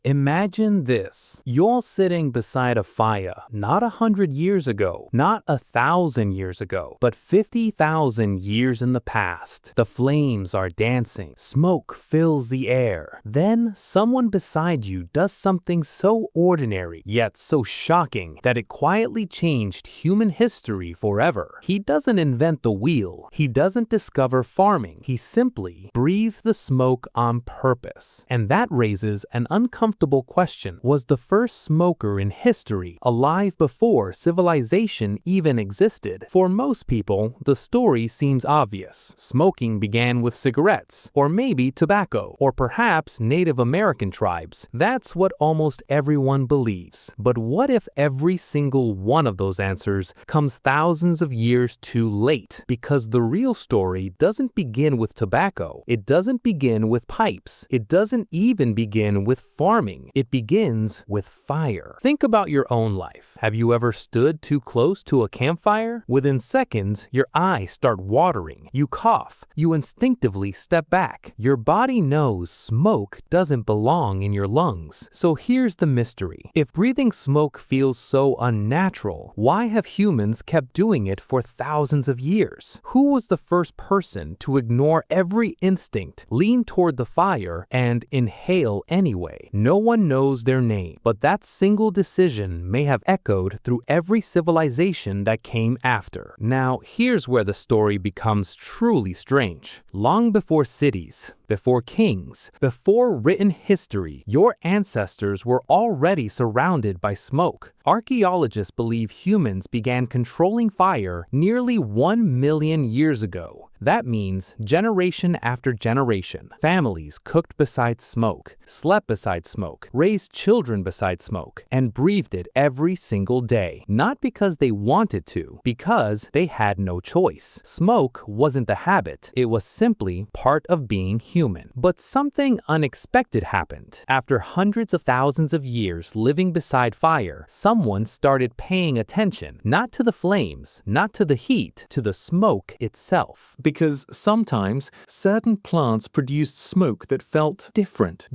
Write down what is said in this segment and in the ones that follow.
Imagine this. You're sitting beside a fire, not 100 years ago, not 1,000 years ago, but 50,000 years in the past. The flames are dancing. Smoke fills the air. Then someone beside you does something so ordinary, yet so shocking, that it quietly changed human history forever. He doesn't invent the wheel. He doesn't discover farming. He simply breathed the smoke on purpose. And that raises an uncomfortable question. Was the first smoker in history alive before civilization even existed? For most people, the story seems obvious. Smoking began with cigarettes, or maybe tobacco, or perhaps Native American tribes. That's what almost everyone believes. But what if every single one of those answers comes thousands of years too late? Because the real story doesn't begin with tobacco. It doesn't begin with pipes. It doesn't even begin with farming. It begins with fire. Think about your own life. Have you ever stood too close to a campfire? Within seconds, your eyes start watering. You cough. You instinctively step back. Your body knows smoke doesn't belong in your lungs. So here's the mystery. If breathing smoke feels so unnatural, why have humans kept doing it for thousands of years? Who was the first person to ignore every instinct, lean toward the fire, and inhale anyway? No one knows their name, but that single decision may have echoed through every civilization that came after. Now, here's where the story becomes truly strange. Long before cities, before kings, before written history, your ancestors were already surrounded by smoke. Archaeologists believe humans began controlling fire nearly 1 million years ago. That means generation after generation, families cooked beside smoke, slept beside smoke, raised children beside smoke, and breathed it every single day. Not because they wanted to, because they had no choice. Smoke wasn't a habit, it was simply part of being human. But something unexpected happened. After hundreds of thousands of years living beside fire, someone started paying attention, not to the flames, not to the heat, to the smoke itself. Because sometimes certain plants produced smoke that felt different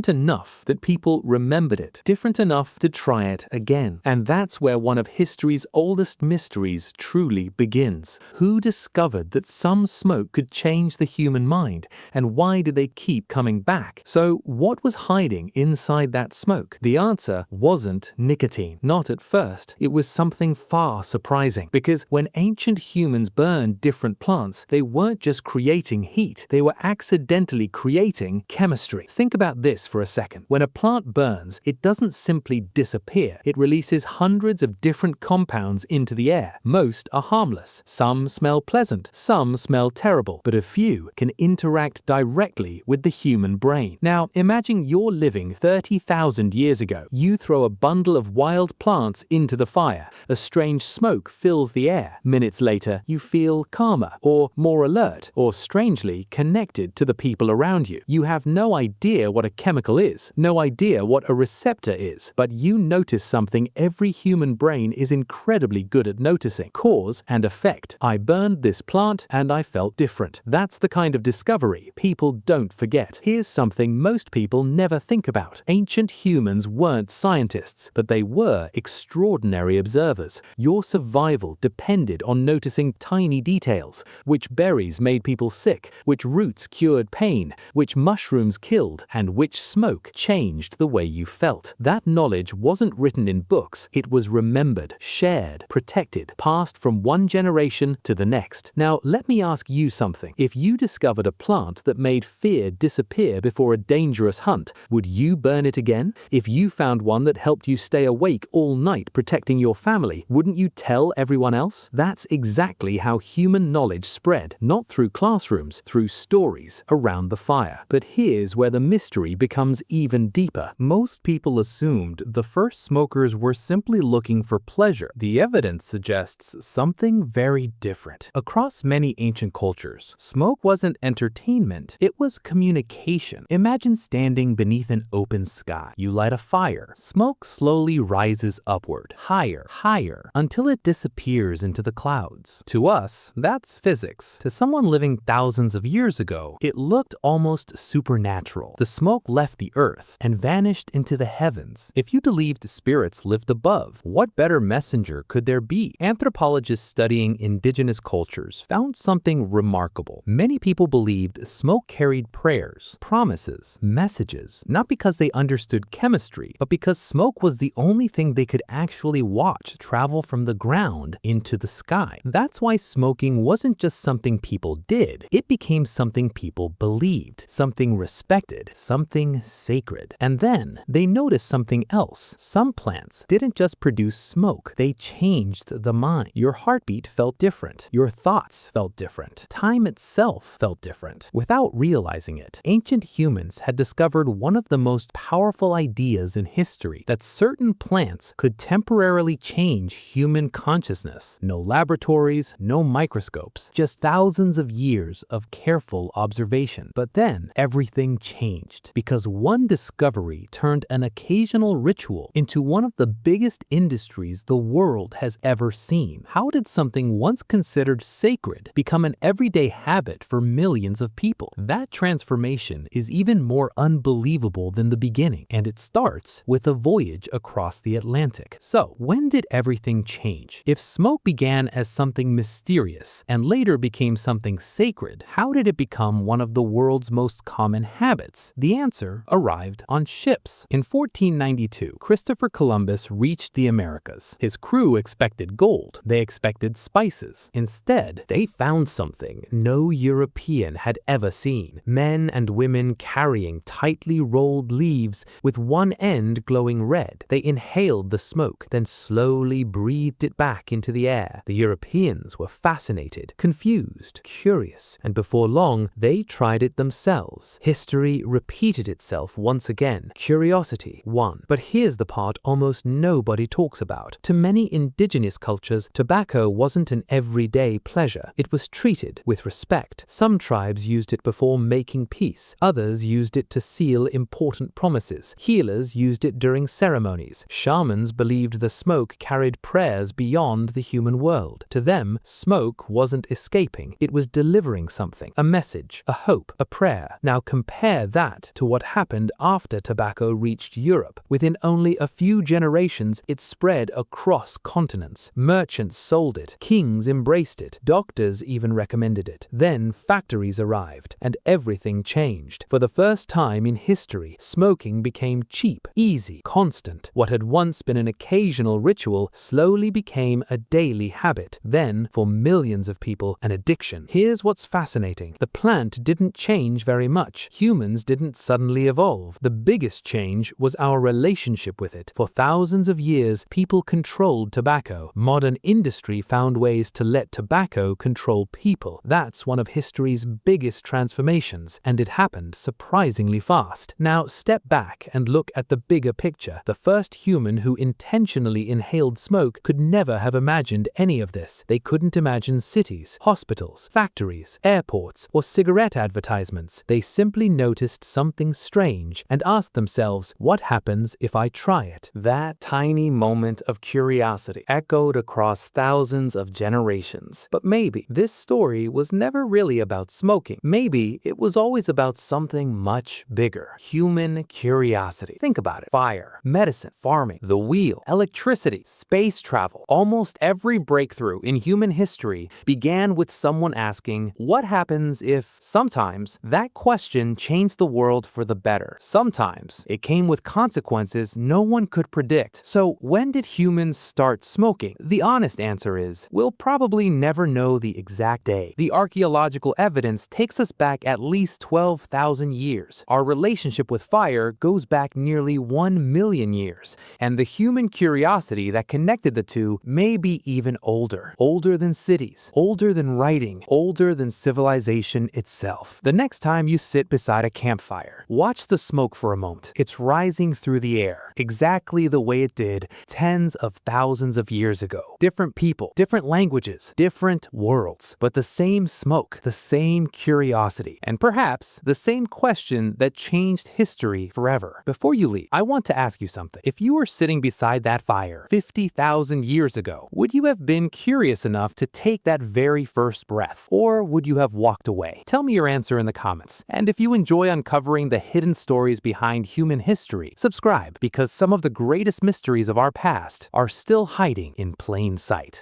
enough that people remembered it, different enough to try it again. And that's where one of history's oldest mysteries truly begins. Who discovered that some smoke could change the human mind, and why did they keep coming back? So what was hiding inside that smoke? The answer wasn't nicotine. Not at first. It was something far surprising. Because when ancient humans burned different plants, they weren't just creating heat, they were accidentally creating chemistry. Think about this for a second. When a plant burns, it doesn't simply disappear. It releases hundreds of different compounds into the air. Most are harmless. Some smell pleasant. Some smell terrible. But a few can interact directly with the human brain. Now, imagine you're living 30,000 years ago. You throw a bundle of wild plants into the fire. A strange smoke fills the air. Minutes later, you feel calmer, or more alert, or strangely connected to the people around you. You have no idea what a chemical is, no idea what a receptor is, but you notice something every human brain is incredibly good at noticing: cause and effect. I burned this plant and I felt different. That's the kind of discovery people don't forget. Here's something most people never think about. Ancient humans weren't scientists, but they were extraordinary observers. Your survival depended on noticing tiny details: which berries made people sick, which roots cured pain, which mushrooms killed, and which smoke changed the way you felt. That knowledge wasn't written in books, it was remembered, shared, protected, passed from one generation to the next. Now, let me ask you something. If you discovered a plant that made fear disappear before a dangerous hunt, would you burn it again? If you found one that helped you stay awake all night protecting your family, wouldn't you tell everyone else? That's exactly how human knowledge spread, not through classrooms, through stories around the fire. But here's where the mystery becomes even deeper. Most people assumed the first smokers were simply looking for pleasure. The evidence suggests something very different. Across many ancient cultures, smoke wasn't entertainment, it It was communication. Imagine standing beneath an open sky. You light a fire. Smoke slowly rises upward, higher, higher, until it disappears into the clouds. To us, that's physics. To someone living thousands of years ago, it looked almost supernatural. The smoke left the earth and vanished into the heavens. If you believed spirits lived above, what better messenger could there be? Anthropologists studying indigenous cultures found something remarkable. Many people believed smoke carried prayers, promises, messages, not because they understood chemistry, but because smoke was the only thing they could actually watch travel from the ground into the sky. That's why smoking wasn't just something people did. It became something people believed, something respected, something sacred. And then they noticed something else. Some plants didn't just produce smoke, they changed the mind. Your heartbeat felt different. Your thoughts felt different. Time itself felt different. Without realizing it, ancient humans had discovered one of the most powerful ideas in history, that certain plants could temporarily change human consciousness. No laboratories, no microscopes, just thousands of years of careful observation. But then everything changed because one discovery turned an occasional ritual into one of the biggest industries the world has ever seen. How did something once considered sacred become an everyday habit for millions of people? That transformation is even more unbelievable than the beginning, and it starts with a voyage across the Atlantic. So, when did everything change? If smoke began as something mysterious and later became something sacred, how did it become one of the world's most common habits? The answer arrived on ships. In 1492, Christopher Columbus reached the Americas. His crew expected gold. They expected spices. Instead, they found something no European had ever seen. Men and women carrying tightly rolled leaves with one end glowing red. They inhaled the smoke, then slowly breathed it back into the air. The Europeans were fascinated, confused, curious, and before long, they tried it themselves. History repeated itself once again. Curiosity won. But here's the part almost nobody talks about. To many indigenous cultures, tobacco wasn't an everyday pleasure. It was treated with respect. Some tribes used it before making peace. Others used it to seal important promises. Healers used it during ceremonies. Shamans believed the smoke carried prayers beyond the human world. To them, smoke wasn't escaping. It was delivering something, a message, a hope, a prayer. Now compare that to what happened after tobacco reached Europe. Within only a few generations, it spread across continents. Merchants sold it. Kings embraced it. Doctors even recommended it. Then factories arrived, and everything changed. For the first time in history, smoking became cheap, easy, constant. What had once been an occasional ritual slowly became a daily habit. Then, for millions of people, an addiction. Here's what's fascinating. The plant didn't change very much. Humans didn't suddenly evolve. The biggest change was our relationship with it. For thousands of years, people controlled tobacco. Modern industry found ways to let tobacco control people. That's one of history's biggest transformations, and it happened surprisingly fast. Now step back and look at the bigger picture. The first human who intentionally inhaled smoke could never have imagined any of this. They couldn't imagine cities, hospitals, factories, airports, or cigarette advertisements. They simply noticed something strange and asked themselves, what happens if I try it? That tiny moment of curiosity echoed across thousands of generations. But maybe this story was never really about smoking. Maybe it was always about something much bigger. Human curiosity. Think about it. Fire, medicine, farming, the wheel, electricity, space travel. Almost every breakthrough in human history began with someone asking, what happens if? Sometimes that question changed the world for the better. Sometimes it came with consequences no one could predict. So when did humans start smoking? The honest answer is, we'll probably never know the exact day. The archaeological evidence takes us back at least 12,000 years. Our relationship with fire goes back nearly 1 million years. And the human curiosity that connected the two may be even older. Older than cities, older than writing, older than civilization itself. The next time you sit beside a campfire, watch the smoke for a moment. It's rising through the air, exactly the way it did tens of thousands of years ago. Different people, different languages, different worlds, but the same smoke, the same curiosity. and perhaps the same question that changed history forever. Before you leave, I want to ask you something. If you were sitting beside that fire 50,000 years ago, would you have been curious enough to take that very first breath? Or would you have walked away? Tell me your answer in the comments. And if you enjoy uncovering the hidden stories behind human history, subscribe, because some of the greatest mysteries of our past are still hiding in plain sight.